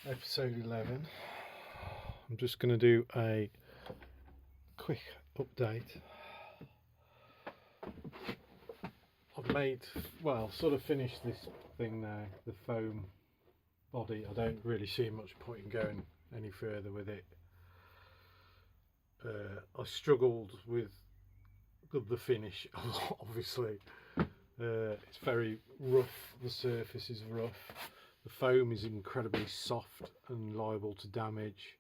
Episode 11. I'm just going to do a quick update. I've sort of finished this thing now, the foam body. I don't really see much point in going any further with it. I struggled with the finish, obviously. It's very rough, the surface is rough. The foam is incredibly soft and liable to damage.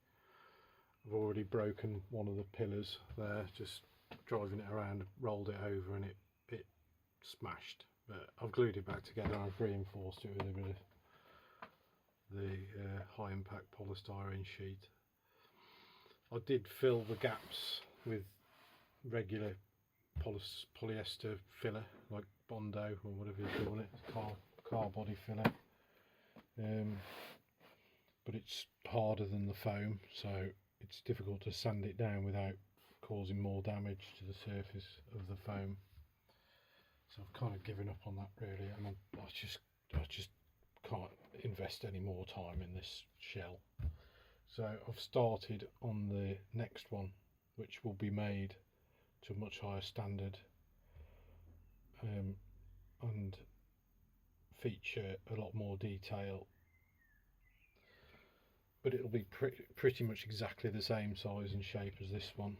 I've already broken one of the pillars there, just driving it around, rolled it over and it smashed. But I've glued it back together. I've reinforced it with a bit of the high impact polystyrene sheet. I did fill the gaps with regular polyester filler, like Bondo or whatever you're calling it, car body filler. But it's harder than the foam, so it's difficult to sand it down without causing more damage to the surface of the foam. So I've kind of given up on that really, and I just can't invest any more time in this shell. So I've started on the next one, which will be made to a much higher standard and feature a lot more detail, but it'll be pretty much exactly the same size and shape as this one,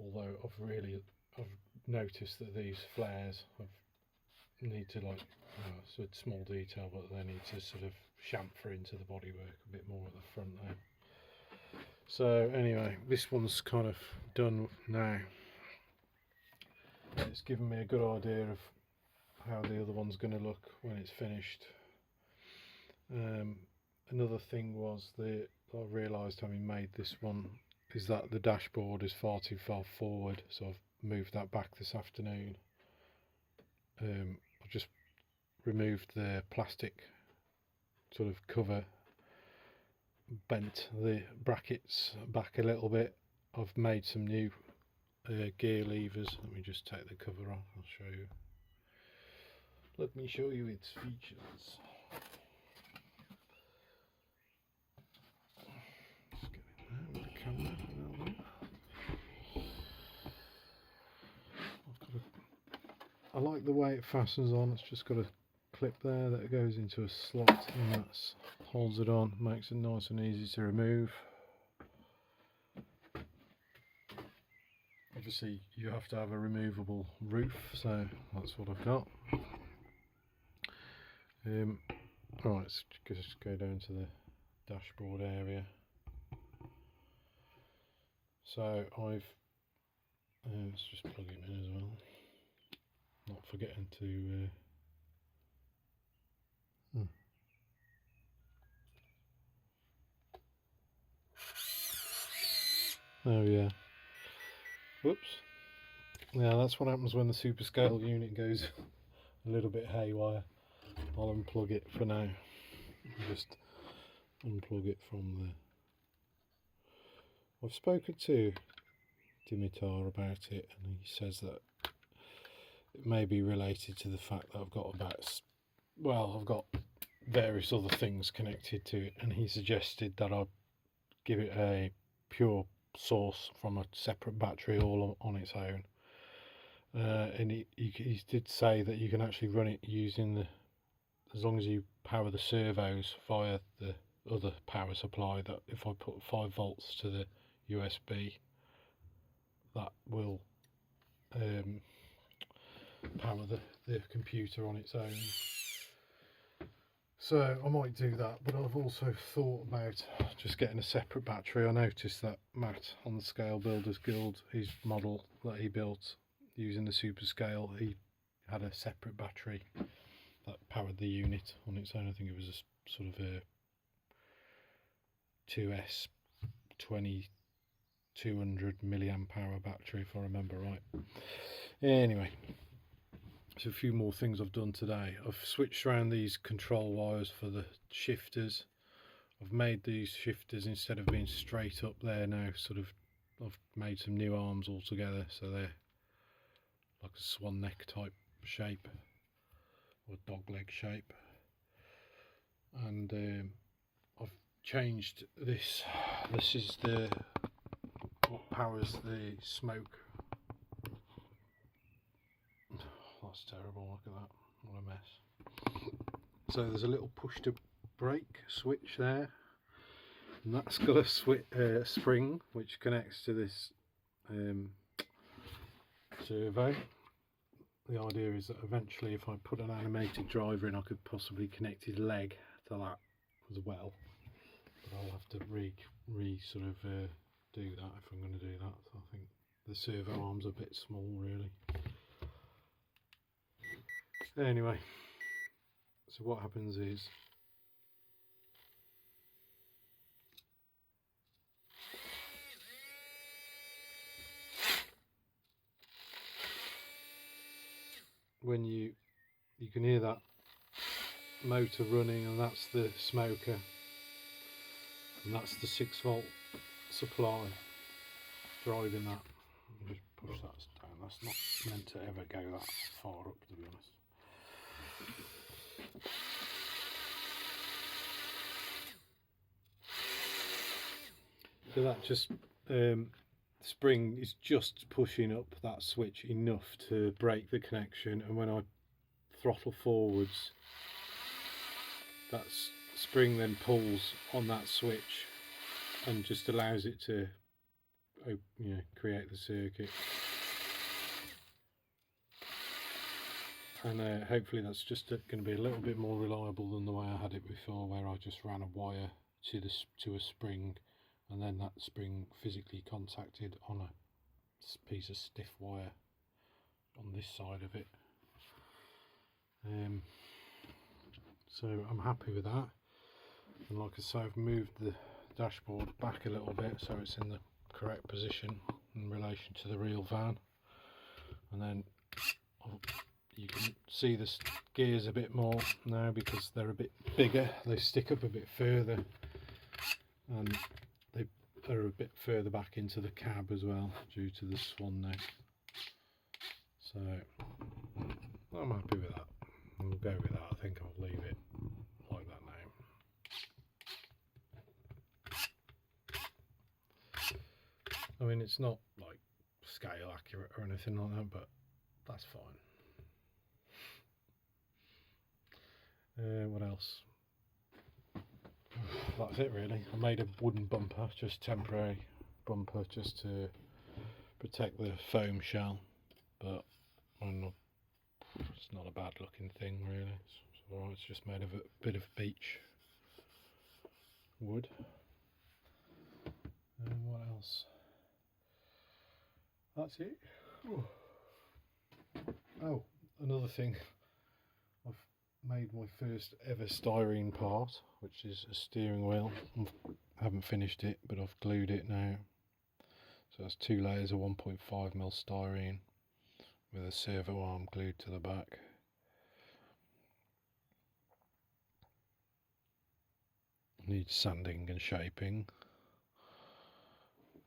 although I've noticed that these flares need to so it's small detail, but they need to sort of chamfer into the bodywork a bit more at the front there. So anyway, this one's kind of done now. It's given me a good idea of how the other one's going to look when it's finished. Another thing was that I realised having made this one is that the dashboard is far too far forward, so I've moved that back this afternoon. I've just removed the plastic sort of cover, bent the brackets back a little bit. I've made some new gear levers. Let me just take the cover off, I'll show you. Let me show you its features. Just get in there with the camera a little bit. I like the way it fastens on. It's just got a clip there that goes into a slot, and that holds it on, makes it nice and easy to remove. Obviously you have to have a removable roof, so that's what I've got. Right, let's just go down to the dashboard area. So I've let's just plug it in as well, not forgetting to oh yeah, whoops. Yeah, that's what happens when the super scale unit goes a little bit haywire. I'll unplug it for now. Just unplug it from the... I've spoken to Dimitar about it, and he says that it may be related to the fact that I've got various other things connected to it, and he suggested that I give it a pure source from a separate battery all on its own. And he did say that you can actually run it using as long as you power the servos via the other power supply, that if I put 5 volts to the USB, that will power the computer on its own. So I might do that, but I've also thought about just getting a separate battery. I noticed that Matt on the Scale Builders Guild, his model that he built using the super scale, he had a separate battery that powered the unit on its own. I think it was a sort of a 2S 200 milliamp hour battery, if I remember right. Anyway, so a few more things I've done today. I've switched around these control wires for the shifters. I've made these shifters, instead of being straight up there now, I've made some new arms altogether, so they're like a swan neck type shape. or dog leg shape. And I've changed this. This is what powers the smoke. Oh, that's terrible, look at that, what a mess. So there's a little push to brake switch there, and that's got a spring which connects to this servo. The idea is that eventually if I put an animated driver in, I could possibly connect his leg to that as well. But I'll have to sort of do that if I'm going to do that. So I think the servo arm's a bit small really. Anyway, so what happens is when you can hear that motor running, and that's the smoker, and that's the 6-volt supply driving that. I'll just push that down. That's not meant to ever go that far up, to be honest. So that just spring is just pushing up that switch enough to break the connection, and when I throttle forwards, that spring then pulls on that switch and just allows it to create the circuit. And hopefully that's just going to be a little bit more reliable than the way I had it before, where I just ran a wire to a spring, and then that spring physically contacted on a piece of stiff wire on this side of it. So I'm happy with that, and like I say, I've moved the dashboard back a little bit so it's in the correct position in relation to the real van, and then you can see the gears a bit more now because they're a bit bigger. They stick up a bit further, and they're a bit further back into the cab as well due to the swan neck. So I'm happy with that. I'll go with that. I think I'll leave it like that now. I mean, it's not like scale accurate or anything like that, but that's fine. What else? That's it really. I made a wooden bumper, just temporary bumper, just to protect the foam shell, but it's not a bad looking thing really. It's alright. It's just made of a bit of beech wood. And what else? That's it. Oh, another thing. I've made my first ever styrene part, which is a steering wheel. I haven't finished it, but I've glued it now. So that's 2 layers of 1.5mm styrene with a servo arm glued to the back. Needs sanding and shaping,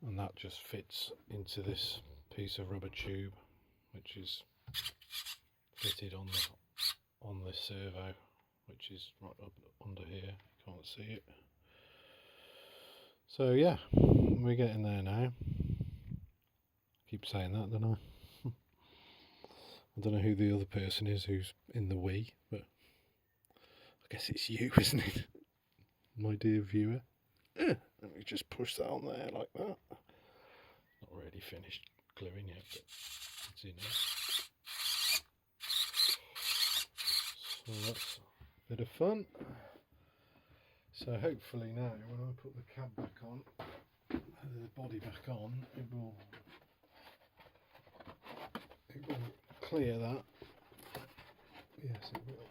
and that just fits into this piece of rubber tube, which is fitted on the servo, which is right up under here. You can't see it. So yeah, we're getting there now. Keep saying that, don't I? I don't know who the other person is who's in the we, but I guess it's you, isn't it? My dear viewer. Let me just push that on there like that. Not really finished gluing yet, but it's in there. So that's a bit of fun. So hopefully now when I put the cab back on, the body back on, it will clear that. Yes, it will.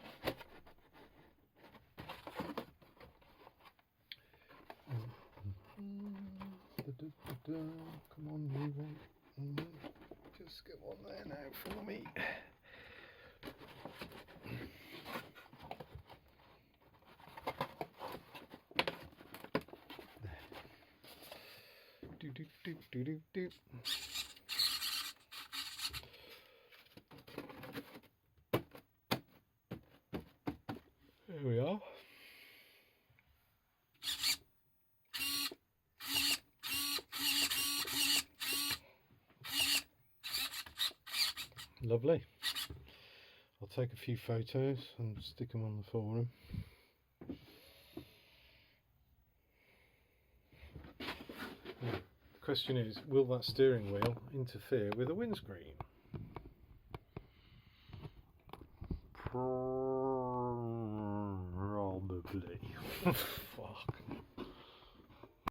Come on, you want just get one there now for me. Do. Here we are. Lovely. I'll take a few photos and stick them on the forum. The question is, will that steering wheel interfere with the windscreen? Probably.